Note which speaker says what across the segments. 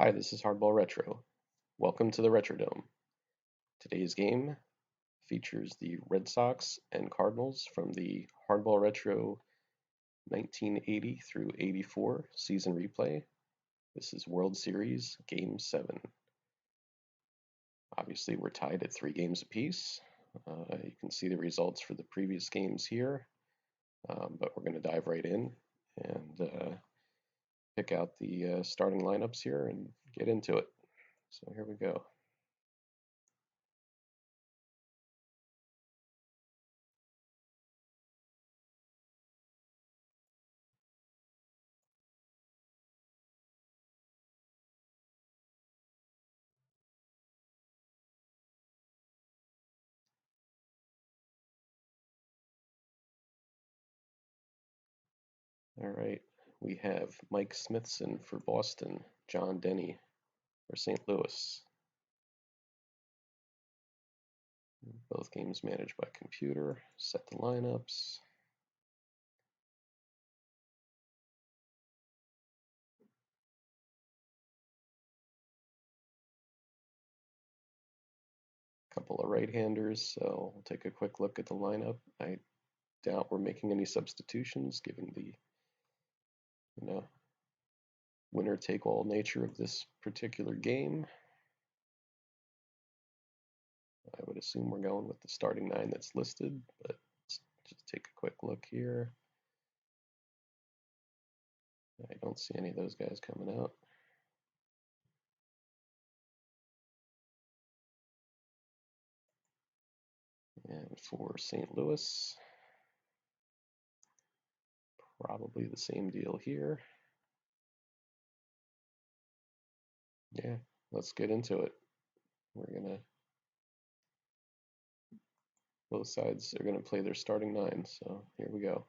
Speaker 1: Hi, this is Hardball Retro. Welcome to the Retrodome. Today's game features the Red Sox and Cardinals from the Hardball Retro 1980 through 84 season replay. This is World Series Game 7. Obviously, we're tied at 3 games apiece. You can see the results for the previous games here, but we're going to dive right in and pick out the starting lineups here and get into it. So here we go. All right, we have Mike Smithson for Boston, John Denny for St. Louis. Both games managed by computer. Set the lineups. Couple of right-handers, so we'll take a quick look at the lineup. I doubt we're making any substitutions given the winner-take-all nature of this particular game. I would assume we're going with the starting 9 that's listed, but let's just take a quick look here. I don't see any of those guys coming out. And for St. Louis, probably the same deal here. Yeah, let's get into it. Both sides are gonna play their starting 9, so here we go.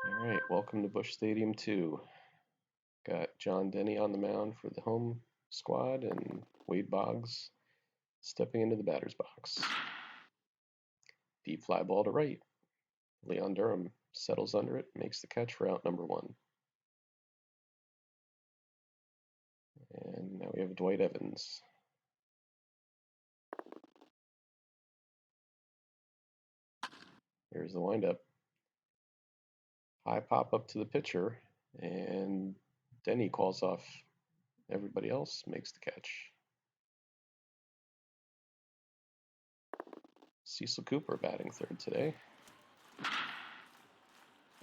Speaker 1: All right, welcome to Busch Stadium 2. Got John Denny on the mound for the home squad and Wade Boggs stepping into the batter's box. Deep fly ball to right. Leon Durham settles under it, makes the catch for out number 1. And now we have Dwight Evans. Here's the windup. High pop up to the pitcher, and Denny calls off everybody else, makes the catch. Cecil Cooper batting third today.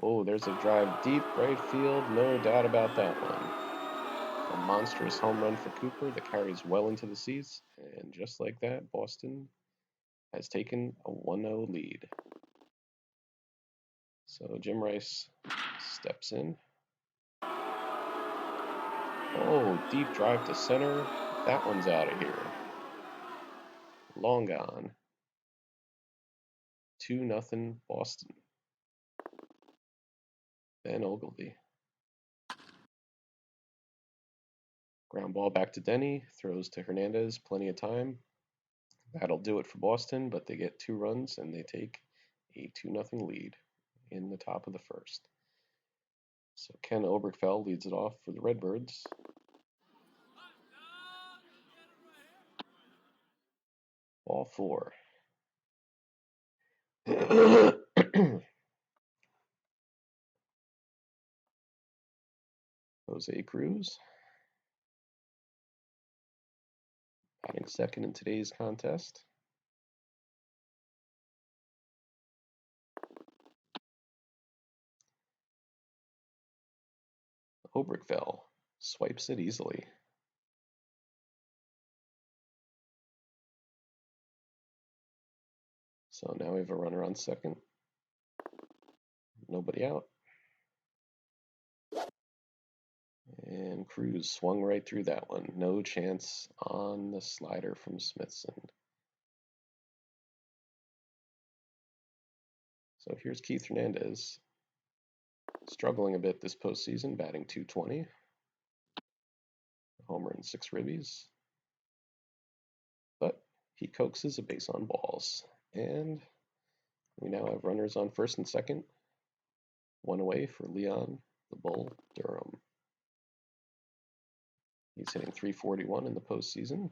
Speaker 1: Oh, there's a drive deep right field, no doubt about that one. A monstrous home run for Cooper that carries well into the seats, and just like that, Boston has taken a 1-0 lead. So Jim Rice steps in. Oh, deep drive to center. That one's out of here. Long gone. 2-0 Boston. Ben Ogilvy. Ground ball back to Denny. Throws to Hernandez. Plenty of time. That'll do it for Boston, but they get 2 runs and they take a 2-0 lead in the top of the first. So Ken Oberkfell leads it off for the Redbirds. Ball 4. Jose Cruz batting second in today's contest. Oberkfell swipes it easily. So now we have a runner on second. Nobody out. And Cruz swung right through that one. No chance on the slider from Smithson. So here's Keith Hernandez. Struggling a bit this postseason, batting .220. Homer and 6 ribbies. But He coaxes a base on balls. And we now have runners on first and second. One away for Leon the Bull Durham. He's hitting .341 in the postseason.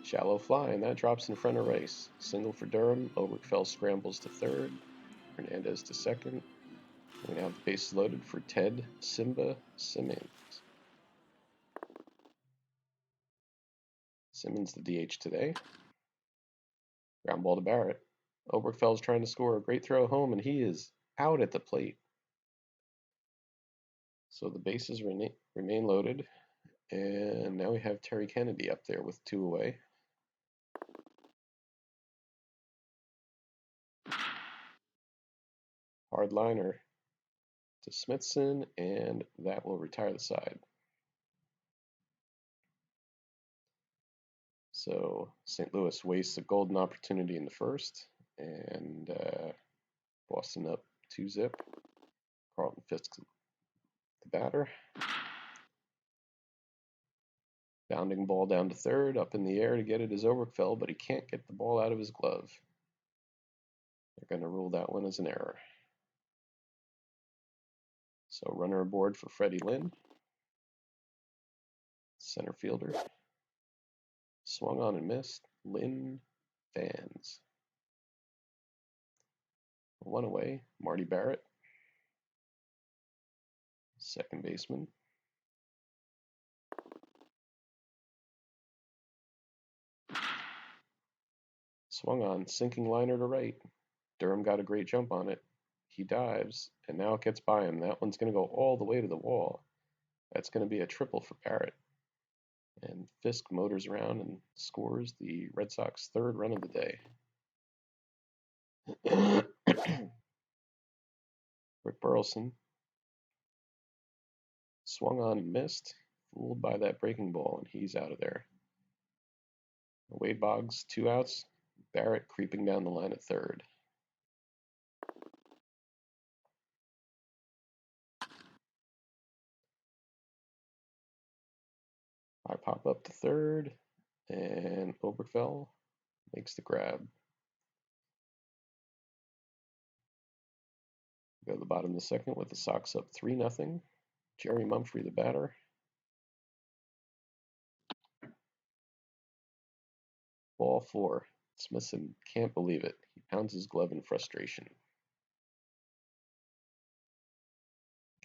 Speaker 1: Shallow fly, and that drops in front of Rice. Single for Durham. Oberkfell scrambles to third. Hernandez to second. We now have the bases loaded for Ted Simba Simmons. Simmons the DH today. Ground ball to Barrett. Oberkfell's trying to score a great throw home, and he is out at the plate. So the bases remain loaded, and now we have Terry Kennedy up there with 2 away. Hard liner to Smithson, and that will retire the side. So St. Louis wastes a golden opportunity in the first, and Boston up 2-zip. Carlton Fisk the batter. Bounding ball down to third, up in the air to get it is Oberkfell, but he can't get the ball out of his glove. They're going to rule that one as an error. So runner aboard for Freddie Lynn. Center fielder. Swung on and missed. Lynn fans. 1 away, Marty Barrett. Second baseman. Swung on, sinking liner to right. Durham got a great jump on it. He dives, and now it gets by him. That one's going to go all the way to the wall. That's going to be a triple for Barrett. And Fisk motors around and scores the Red Sox 3rd run of the day. Rick Burleson swung on and missed, fooled by that breaking ball, and he's out of there. Wade Boggs, 2 outs. Barrett creeping down the line at third. I pop up to third, and Oberkfell makes the grab. Go to the bottom of the second with the Sox up 3-0. Jerry Mumphrey, the batter. Ball 4. Smithson can't believe it. He pounds his glove in frustration.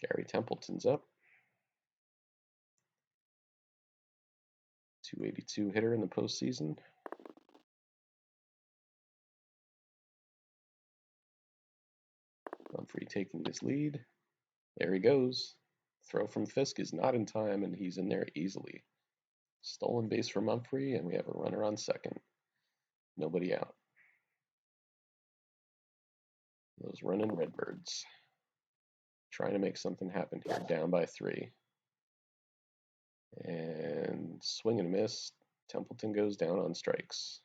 Speaker 1: Gary Templeton's up. 282 hitter in the postseason. Mumphrey taking his lead. There he goes. Throw from Fisk is not in time, and he's in there easily. Stolen base for Mumphrey, and we have a runner on second. Nobody out. Those running Redbirds. Trying to make something happen here, down by 3. And swing and a miss. Templeton goes down on strikes.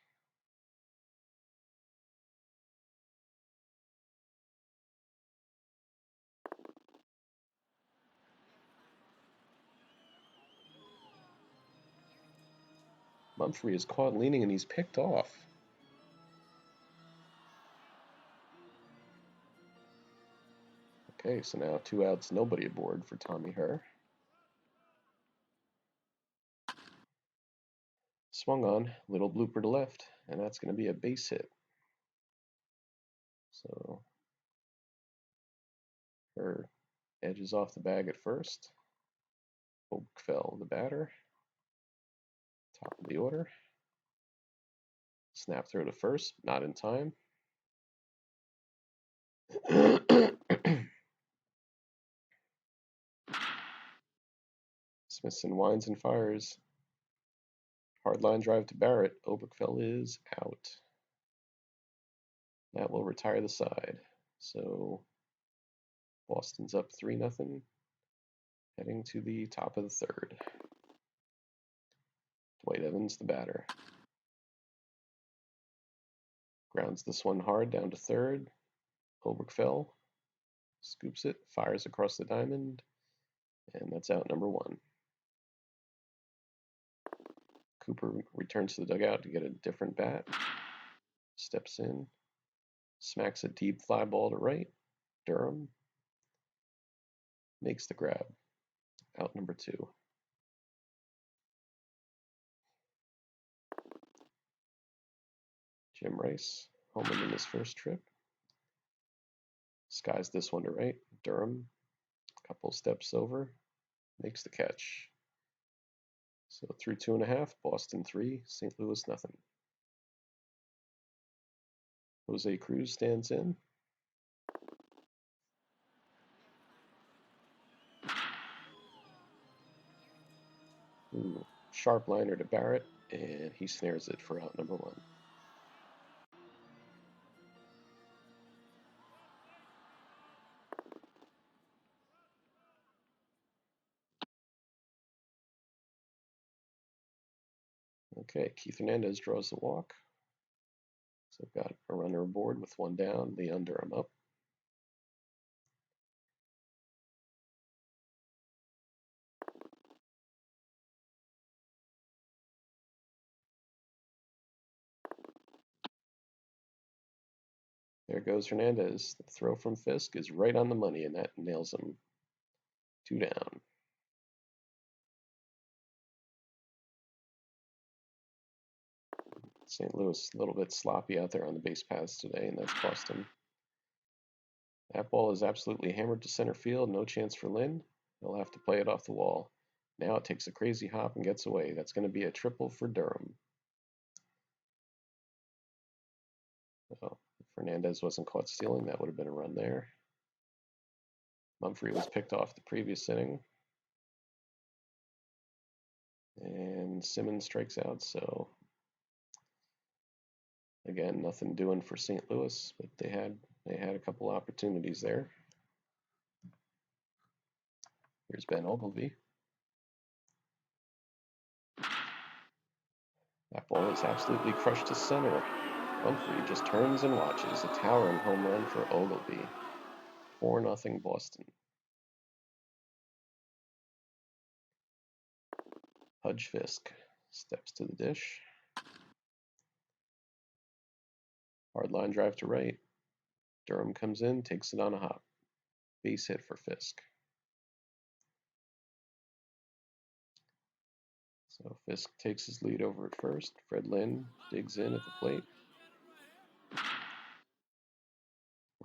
Speaker 1: Mumphrey is caught leaning, and he's picked off. Okay, so now 2 outs, nobody aboard for Tommy Herr. Swung on, little blooper to left, and that's going to be a base hit. So Herr edges off the bag at first. Oberkfell, the batter. Top of the order. Snap throw to first, not in time. Smithson winds and fires. Hard line drive to Barrett. Oberkfell is out. That will retire the side. So Boston's up 3-0. Heading to the top of the third. Dwight Evans, the batter. Grounds this one hard down to third. Oberkfell scoops it, fires across the diamond, and that's out number 1. Cooper returns to the dugout to get a different bat. Steps in. Smacks a deep fly ball to right. Durham makes the grab. Out number 2. Jim Rice, homered in his first trip. Skies this one to right. Durham, couple steps over, makes the catch. So through 2.5, Boston 3, St. Louis nothing. Jose Cruz stands in. Ooh, sharp liner to Barrett, and he snares it for out number 1. Okay, Keith Hernandez draws the walk. So got a runner aboard with 1 down, Leon Durham up. There goes Hernandez. The throw from Fisk is right on the money, and that nails him. 2 down. St. Louis a little bit sloppy out there on the base paths today, and that's cost him. That ball is absolutely hammered to center field. No chance for Lynn. He'll have to play it off the wall. Now it takes a crazy hop and gets away. That's going to be a triple for Durham. Oh, if Fernandez wasn't caught stealing, that would have been a run there. Mumphrey was picked off the previous inning. And Simmons strikes out, so again, nothing doing for St. Louis, but they had a couple opportunities there. Here's Ben Ogilvy. That ball is absolutely crushed to center. Mumphrey just turns and watches. A towering home run for Ogilvy. 4-0 Boston. Pudge Fisk steps to the dish. Hard line drive to right. Durham comes in, takes it on a hop. Base hit for Fisk. So Fisk takes his lead over at first. Fred Lynn digs in at the plate.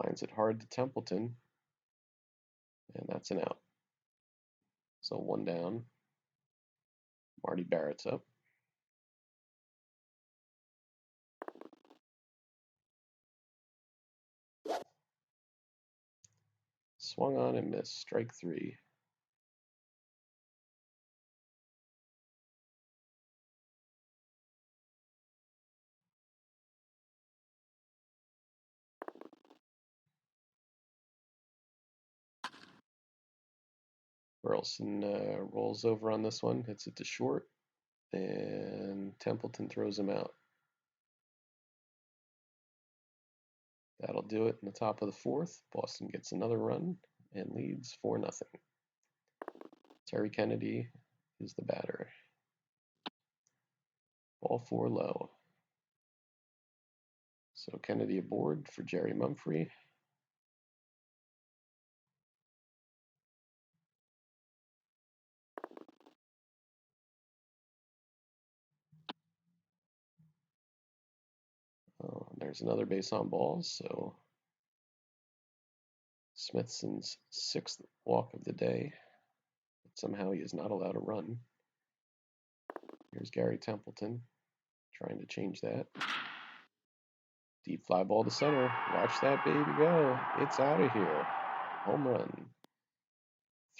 Speaker 1: Lines it hard to Templeton. And that's an out. So 1 down. Marty Barrett's up. Swung on and missed. Strike 3. Burleson rolls over on this one, hits it to short, and Templeton throws him out. That'll do it in the top of the 4th. Boston gets another run and leads 4-0. Terry Kennedy is the batter. Ball 4 low. So Kennedy aboard for Jerry Mumphrey. Oh, there's another base on balls, so Smithson's 6th walk of the day. But somehow he is not allowed to run. Here's Gary Templeton trying to change that. Deep fly ball to center. Watch that baby go. It's out of here. Home run.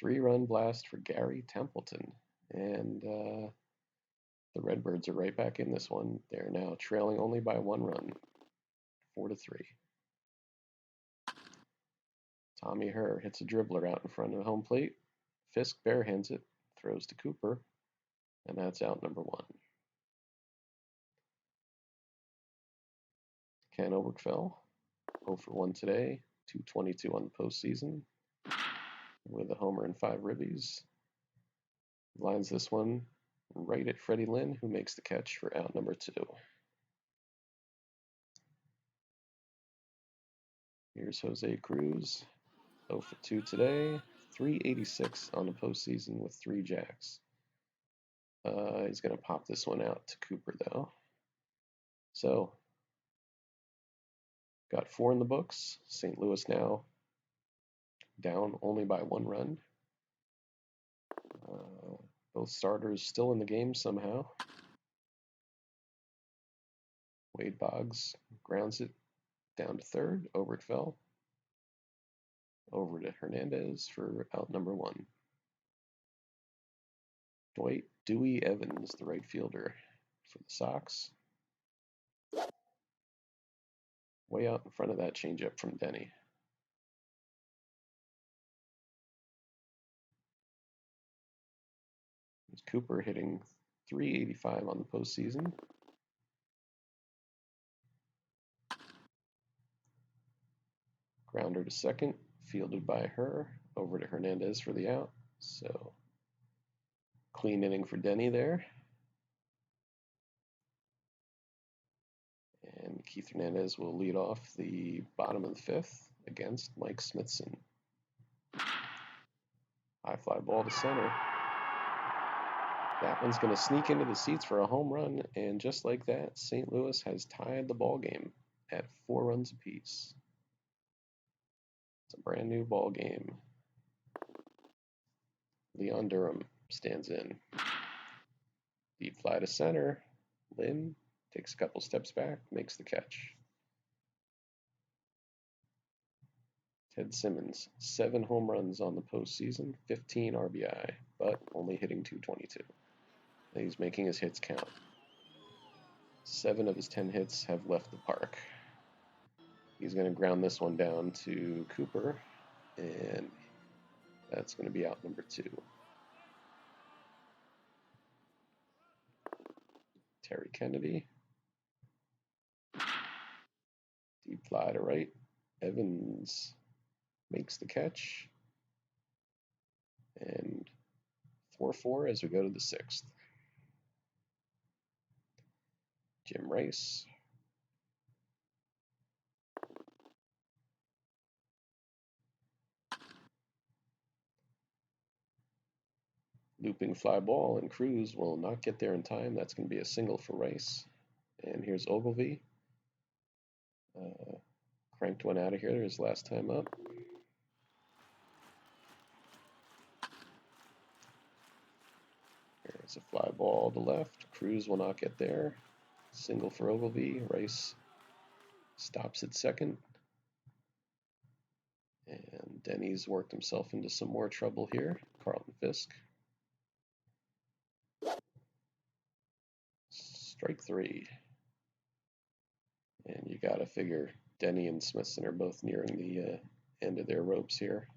Speaker 1: 3-run blast for Gary Templeton. And the Redbirds are right back in this one. They're now trailing only by 1 run. 4-3. Tommy Herr hits a dribbler out in front of the home plate. Fisk barehands it, throws to Cooper, and that's out number 1. Ken Oberkfell, 0 for 1 today, 222 on the postseason, with a homer and 5 ribbies. Lines this one right at Freddie Lynn, who makes the catch for out number 2. Here's Jose Cruz, 0 for 2 today, 386 on the postseason with 3 jacks. He's going to pop this one out to Cooper, though. So, got 4 in the books. St. Louis now down only by 1 run. Both starters still in the game somehow. Wade Boggs grounds it down to third. Over it fell. Over to Hernandez for out number 1. Dwight Dewey Evans, the right fielder for the Sox. Way out in front of that changeup from Denny. There's Cooper hitting .385 on the postseason. Grounder to second, fielded by her. Over to Hernandez for the out. So, clean inning for Denny there. And Keith Hernandez will lead off the bottom of the 5th against Mike Smithson. High fly ball to center. That one's going to sneak into the seats for a home run, and just like that, St. Louis has tied the ball game at 4 runs apiece. It's a brand new ball game. Leon Durham stands in. Deep fly to center. Lynn takes a couple steps back, makes the catch. Ted Simmons, 7 home runs on the postseason, 15 RBI, but only hitting .222. He's making his hits count. 7 of his 10 hits have left the park. He's going to ground this one down to Cooper, and that's going to be out number 2. Terry Kennedy. Deep fly to right. Evans makes the catch. And 4-4 as we go to the 6th. Jim Rice. Looping fly ball, and Cruz will not get there in time. That's going to be a single for Rice. And here's Ogilvy. Cranked one out of here his last time up. There's a fly ball to left. Cruz will not get there. Single for Ogilvy. Rice stops at second. And Denny's worked himself into some more trouble here. Carlton Fisk. Strike 3. And you got to figure Denny and Smithson are both nearing the end of their ropes here.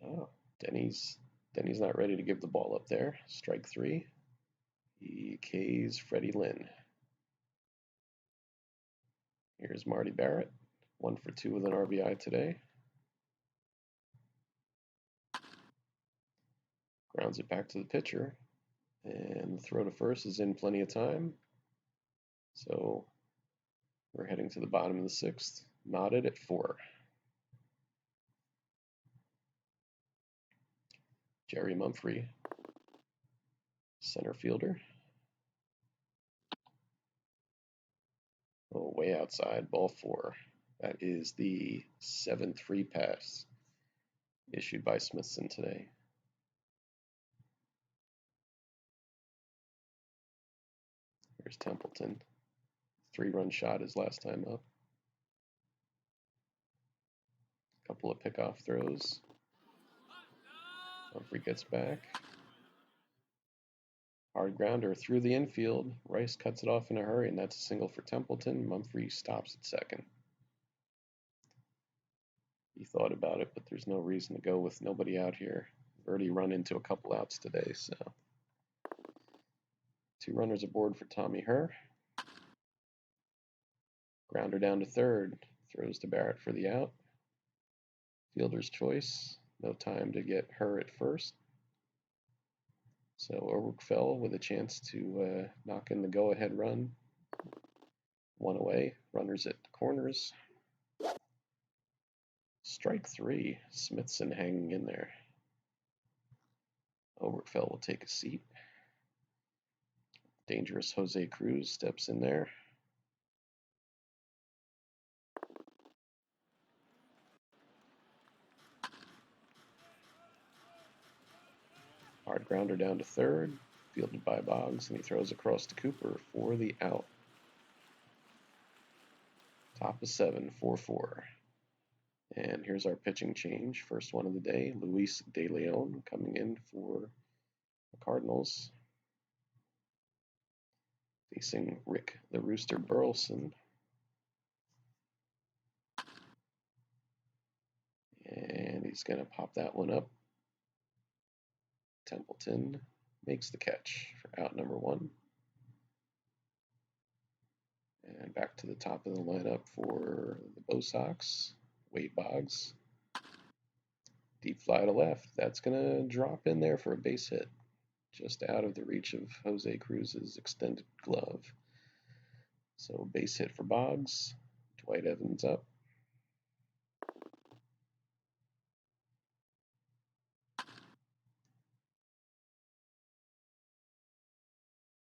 Speaker 1: Oh, Denny's not ready to give the ball up there. Strike 3. He K's Freddie Lynn. Here's Marty Barrett. 1 for 2 with an RBI today. Grounds it back to the pitcher. And the throw to first is in plenty of time. So we're heading to the bottom of the 6th. Knotted at 4. Jerry Mumphrey, center fielder. Oh, way outside, ball 4. That is the 7th free pass issued by Smithson today. Here's Templeton. 3-run shot his last time up. Couple of pickoff throws. Humphrey gets back. Hard grounder through the infield. Rice cuts it off in a hurry, and that's a single for Templeton. Mumphrey stops at second. He thought about it, but there's no reason to go with nobody out here. We've already run into a couple outs today, so 2 runners aboard for Tommy Herr. Grounder down to third. Throws to Barrett for the out. Fielder's choice. No time to get her at first. So Oberkfell with a chance to knock in the go-ahead run. One away. Runners at the corners. Strike three. Smithson hanging in there. Oberkfell will take a seat. Dangerous Jose Cruz steps in there. Hard grounder down to third. Fielded by Boggs, and he throws across to Cooper for the out. Top of 7, 4-4. And here's our pitching change. First one of the day, Luis De Leon coming in for the Cardinals. Facing Rick the Rooster Burleson. And he's going to pop that one up. Templeton makes the catch for out number 1. And back to the top of the lineup for the Bo Sox, Wade Boggs. Deep fly to left. That's going to drop in there for a base hit. Just out of the reach of Jose Cruz's extended glove. So base hit for Boggs. Dwight Evans up.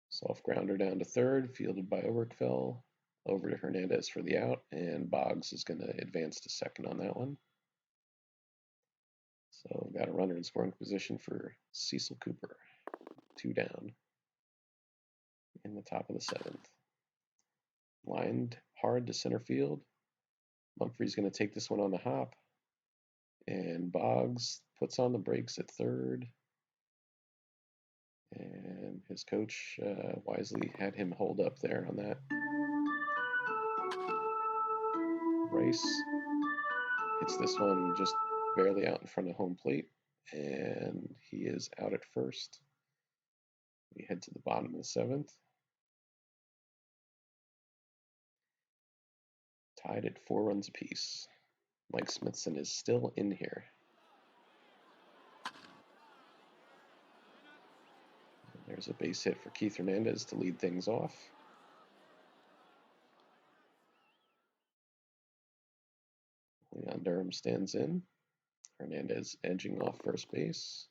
Speaker 1: Soft grounder down to third, fielded by Oberkfell. Over to Hernandez for the out, and Boggs is going to advance to second on that one. So got a runner in scoring position for Cecil Cooper. 2 down in the top of the 7th. Lined hard to center field. Mumphrey's going to take this one on the hop. And Boggs puts on the brakes at third. And his coach wisely had him hold up there on that. Rice hits this one just barely out in front of home plate. And he is out at first. We head to the bottom of the 7th. Tied at 4 runs apiece. Mike Smithson is still in here. There's a base hit for Keith Hernandez to lead things off. Leon Durham stands in. Hernandez edging off first base.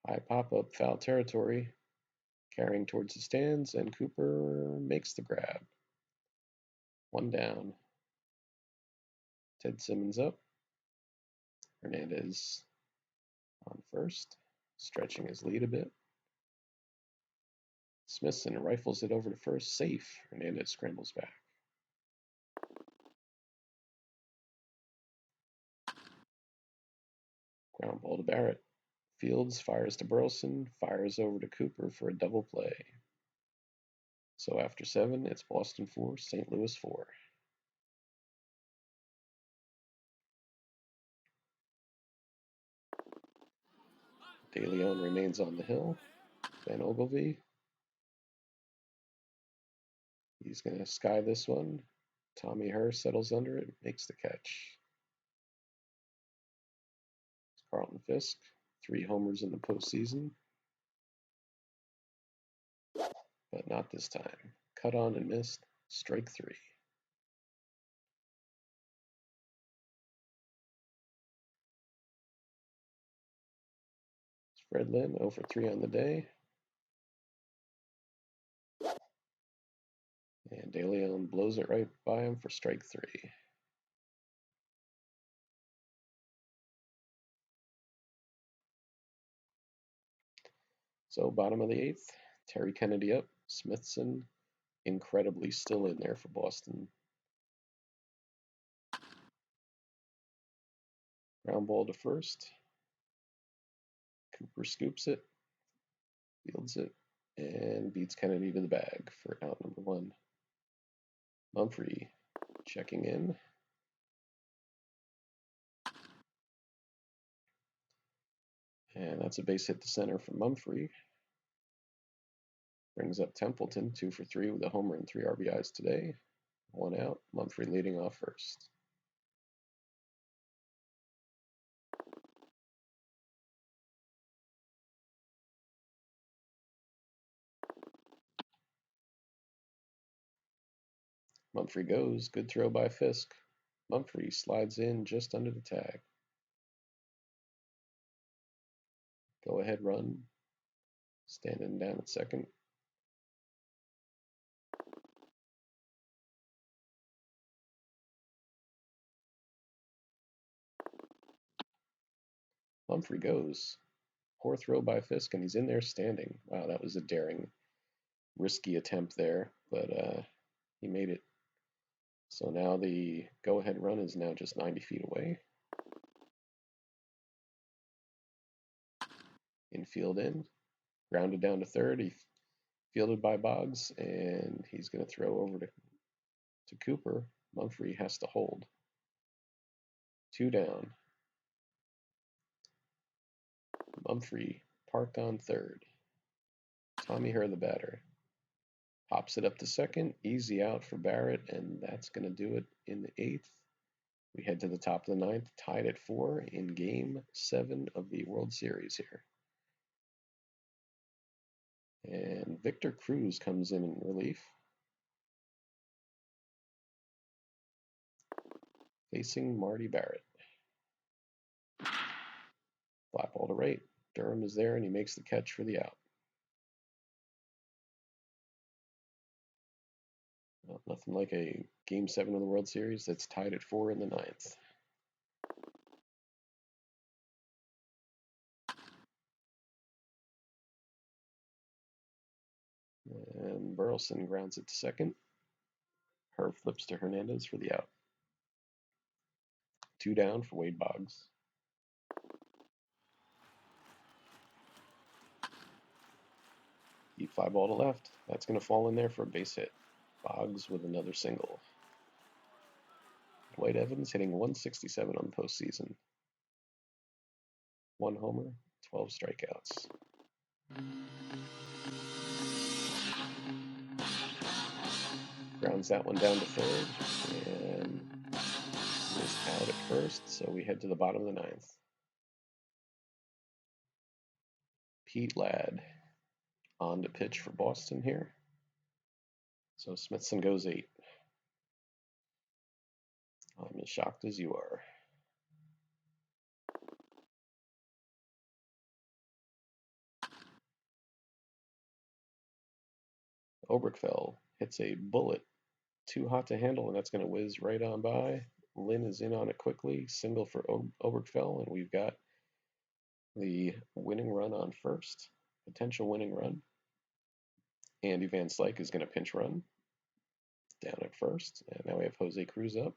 Speaker 1: High pop-up, foul territory. Carrying towards the stands, and Cooper makes the grab. 1 down. Ted Simmons up. Hernandez on first, stretching his lead a bit. Smithson rifles it over to first, safe. Hernandez scrambles back. Ground ball to Barrett. Fields fires to Burleson, fires over to Cooper for a double play. So after 7, it's Boston 4, St. Louis 4. De Leon remains on the hill. Ben Ogilvy. He's going to sky this one. Tommy Herr settles under it, makes the catch. It's Carlton Fisk, 3 homers in the postseason. But not this time. Cut on and missed. Strike 3. Fred Lynn 0 for 3 on the day. And De Leon blows it right by him for strike 3. So bottom of the 8th, Terry Kennedy up. Smithson incredibly still in there for Boston. Ground ball to first. Cooper scoops it, fields it, and beats Kennedy to the bag for out number 1. Mumphrey checking in. And that's a base hit to center for Mumphrey. Brings up Templeton, 2 for 3 with a homer and 3 RBIs today. 1 out. Mumphrey leading off first. Mumphrey goes. Good throw by Fisk. Mumphrey slides in just under the tag. Go ahead run. Standing down at second. Mumphrey goes. Poor throw by Fisk, and he's in there standing. Wow, that was a daring, risky attempt there, but he made it. So now the go-ahead run is now just 90 feet away. Infield in. Grounded down to third. He fielded by Boggs, and he's going to throw over to Cooper. Mumphrey has to hold. 2 down. Mumphrey parked on third. Tommy Herr, the batter, pops it up to second. Easy out for Barrett, and that's going to do it in the 8th. We head to the top of the 9th, tied at 4 in Game 7 of the World Series here. And Victor Cruz comes in relief, facing Marty Barrett. Fly ball to right. Durham is there, and he makes the catch for the out. Well, nothing like a Game 7 of the World Series that's tied at 4 in the 9th. And Burleson grounds it to second. Herb flips to Hernandez for the out. 2 down for Wade Boggs. Deep fly ball to left. That's going to fall in there for a base hit. Boggs with another single. Dwight Evans hitting 167 on the postseason. 1 homer, 12 strikeouts. Grounds that one down to third, and is out at first, so we head to the bottom of the 9th. Pete Ladd on to pitch for Boston here. So Smithson goes 8. I'm as shocked as you are. Oberkfell hits a bullet, too hot to handle, and that's going to whiz right on by. Lynn is in on it quickly, single for Oberkfell, and we've got the winning run on first, potential winning run. Andy Van Slyke is going to pinch run down at first, and now we have Jose Cruz up.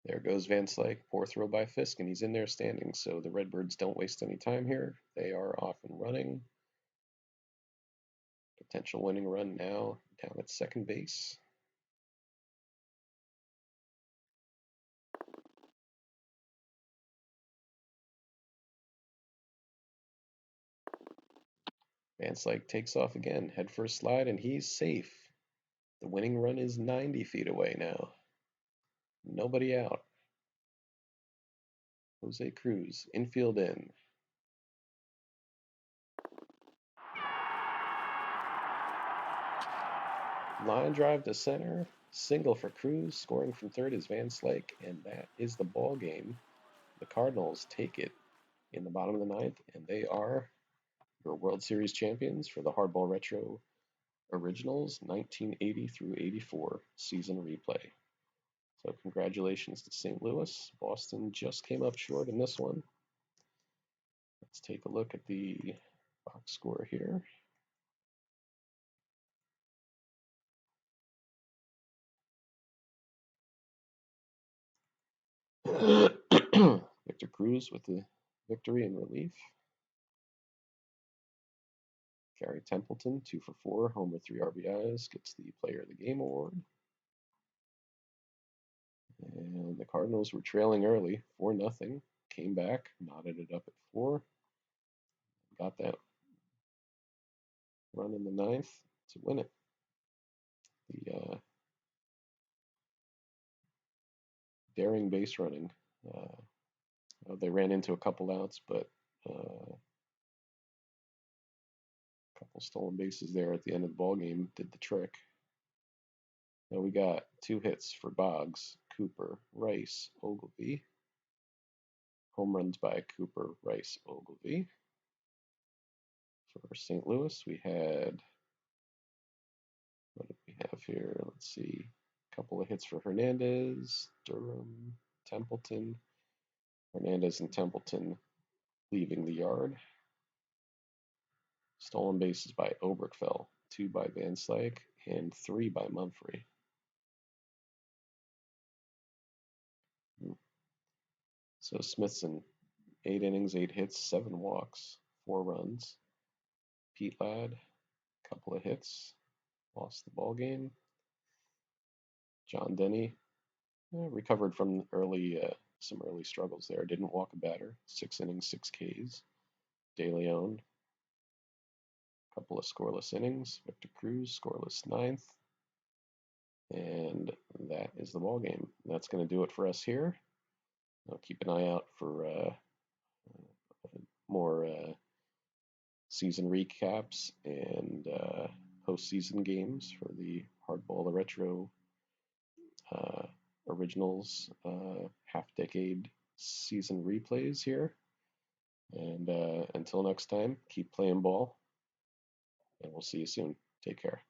Speaker 1: There goes Van Slyke, poor throw by Fisk, and he's in there standing, so the Redbirds don't waste any time here. They are off and running. Potential winning run now down at second base. Van Slyke takes off again, head first slide, and he's safe. The winning run is 90 feet away now. Nobody out. Jose Cruz, infield in. Line drive to center, single for Cruz, scoring from third is Van Slyke, and that is the ball game. The Cardinals take it in the bottom of the 9th, and they are your World Series champions for the Hardball Retro Originals 1980 through 84 season replay. So congratulations to St. Louis. Boston just came up short in this one. Let's take a look at the box score here. Victor Cruz with the victory in relief. Gary Templeton, 2 for 4, homer, 3 RBIs, gets the Player of the Game award. And the Cardinals were trailing early, 4-0. Came back, knotted it up at 4. Got that run in the ninth to win it. Daring base running. They ran into a couple outs, but a couple stolen bases there at the end of the ball game did the trick. Now we got 2 hits for Boggs, Cooper, Rice, Ogilvy. Home runs by Cooper, Rice, Ogilvy. For St. Louis, we had, what did we have here? Let's see. A couple of hits for Hernandez, Durham, Templeton. Hernandez and Templeton leaving the yard. Stolen bases by Oberkfell, 2 by Van Slyke, and 3 by Mumphrey. So Smithson, 8 innings, 8 hits, 7 walks, 4 runs. Pete Ladd, a couple of hits, lost the ball game. John Denny recovered from some early struggles there. Didn't walk a batter. 6 innings, 6 Ks. De Leon, a couple of scoreless innings. Victor Cruz, scoreless ninth. And that is the ball game. That's going to do it for us here. I'll keep an eye out for more season recaps and postseason games for the Hardball the Retro Originals half-decade season replays here. And until next time, keep playing ball, and we'll see you soon. Take care.